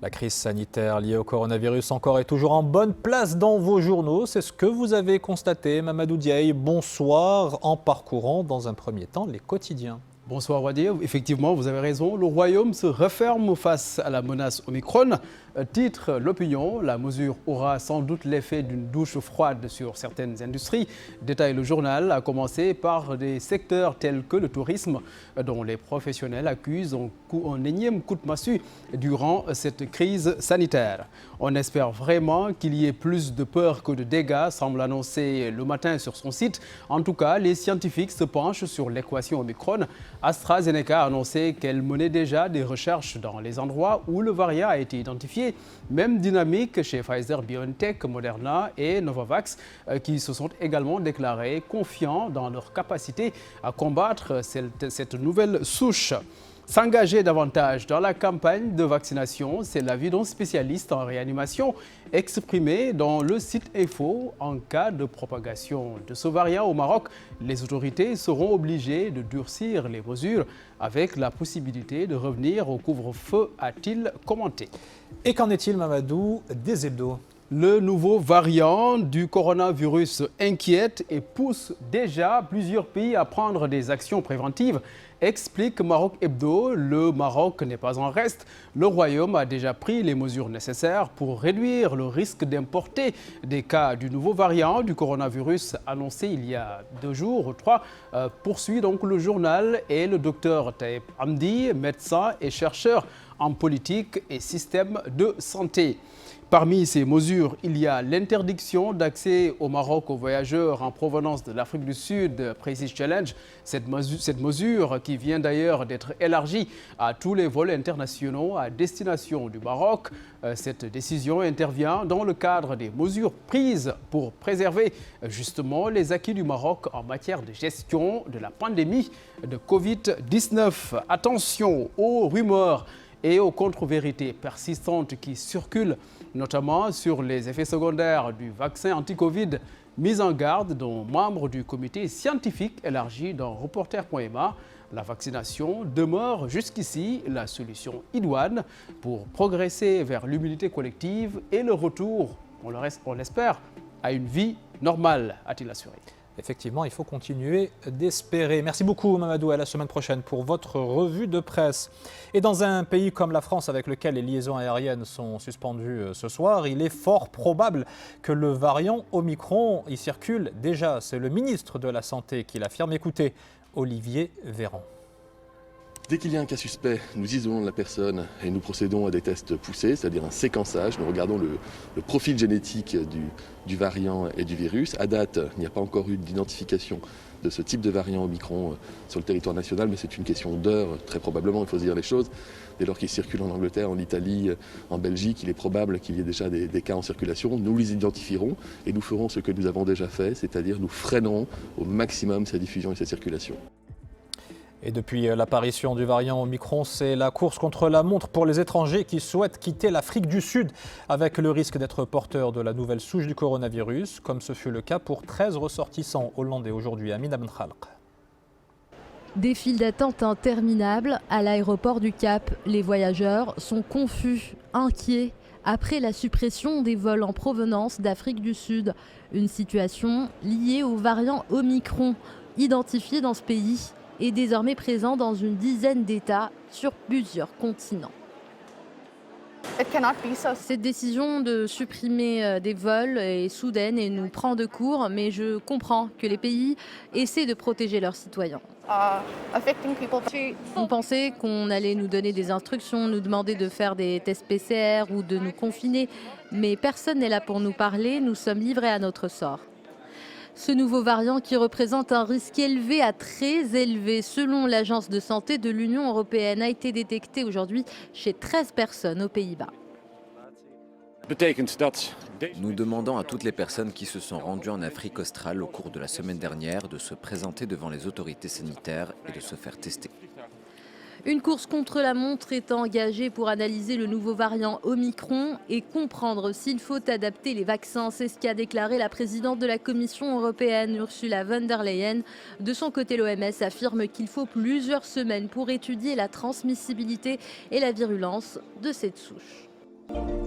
La crise sanitaire liée au coronavirus encore et toujours en bonne place dans vos journaux. C'est ce que vous avez constaté, Mamadou Diaye. Bonsoir, en parcourant dans un premier temps les quotidiens. Bonsoir Wadi, effectivement vous avez raison, le royaume se referme face à la menace Omicron. Titre l'opinion, la mesure aura sans doute l'effet d'une douche froide sur certaines industries. Détaille le journal, à commencer par des secteurs tels que le tourisme, dont les professionnels accusent un énième coup de massue durant cette crise sanitaire. On espère vraiment qu'il y ait plus de peur que de dégâts, semble annoncer le matin sur son site. En tout cas, les scientifiques se penchent sur l'équation Omicron. AstraZeneca a annoncé qu'elle menait déjà des recherches dans les endroits où le variant a été identifié. Même dynamique chez Pfizer-BioNTech, Moderna et Novavax qui se sont également déclarés confiants dans leur capacité à combattre cette nouvelle souche. S'engager davantage dans la campagne de vaccination, c'est l'avis d'un spécialiste en réanimation exprimé dans le site Info. En cas de propagation de ce variant au Maroc, les autorités seront obligées de durcir les mesures avec la possibilité de revenir au couvre-feu, a-t-il commenté. Et qu'en est-il, Mamadou, des hebdos ? Le nouveau variant du coronavirus inquiète et pousse déjà plusieurs pays à prendre des actions préventives. Explique Maroc Hebdo, le Maroc n'est pas en reste. Le Royaume a déjà pris les mesures nécessaires pour réduire le risque d'importer des cas du nouveau variant du coronavirus annoncé il y a 2 jours ou 3. Poursuit donc le journal et le docteur Taïb Hamdi, médecin et chercheur en politique et système de santé. Parmi ces mesures, il y a l'interdiction d'accès au Maroc aux voyageurs en provenance de l'Afrique du Sud, précise Challenge. Cette mesure qui vient d'ailleurs d'être élargie à tous les vols internationaux à destination du Maroc. Cette décision intervient dans le cadre des mesures prises pour préserver justement les acquis du Maroc en matière de gestion de la pandémie de Covid-19. Attention aux rumeurs et aux contre-vérités persistantes qui circulent, notamment sur les effets secondaires du vaccin anti-Covid. Mise en garde d'un membre du comité scientifique élargi dans Reporter.ma. La vaccination demeure jusqu'ici la solution idoine pour progresser vers l'immunité collective et le retour, on l'espère, à une vie normale, a-t-il assuré. Effectivement, il faut continuer d'espérer. Merci beaucoup Mamadou, à la semaine prochaine pour votre revue de presse. Et dans un pays comme la France avec lequel les liaisons aériennes sont suspendues ce soir, il est fort probable que le variant Omicron y circule déjà. C'est le ministre de la Santé qui l'affirme. Écoutez, Olivier Véran. Dès qu'il y a un cas suspect, nous isolons la personne et nous procédons à des tests poussés, c'est-à-dire un séquençage. Nous regardons le profil génétique du variant et du virus. À date, il n'y a pas encore eu d'identification de ce type de variant Omicron sur le territoire national, mais c'est une question d'heures, très probablement, il faut se dire les choses. Dès lors qu'il circule en Angleterre, en Italie, en Belgique, il est probable qu'il y ait déjà des cas en circulation. Nous les identifierons et nous ferons ce que nous avons déjà fait, c'est-à-dire nous freinerons au maximum sa diffusion et sa circulation. Et depuis l'apparition du variant Omicron, c'est la course contre la montre pour les étrangers qui souhaitent quitter l'Afrique du Sud avec le risque d'être porteurs de la nouvelle souche du coronavirus, comme ce fut le cas pour 13 ressortissants hollandais aujourd'hui à Amina Ben Khalq. Des files d'attente interminables à l'aéroport du Cap. Les voyageurs sont confus, inquiets, après la suppression des vols en provenance d'Afrique du Sud. Une situation liée au variant Omicron, identifié dans ce pays et désormais présent dans une dizaine d'États sur plusieurs continents. Cette décision de supprimer des vols est soudaine et nous prend de court, mais je comprends que les pays essaient de protéger leurs citoyens. On pensait qu'on allait nous donner des instructions, nous demander de faire des tests PCR ou de nous confiner, mais personne n'est là pour nous parler, nous sommes livrés à notre sort. Ce nouveau variant qui représente un risque élevé à très élevé selon l'Agence de santé de l'Union européenne a été détecté aujourd'hui chez 13 personnes aux Pays-Bas. Nous demandons à toutes les personnes qui se sont rendues en Afrique australe au cours de la semaine dernière de se présenter devant les autorités sanitaires et de se faire tester. Une course contre la montre est engagée pour analyser le nouveau variant Omicron et comprendre s'il faut adapter les vaccins. C'est ce qu'a déclaré la présidente de la Commission européenne, Ursula von der Leyen. De son côté, l'OMS affirme qu'il faut plusieurs semaines pour étudier la transmissibilité et la virulence de cette souche. Merci.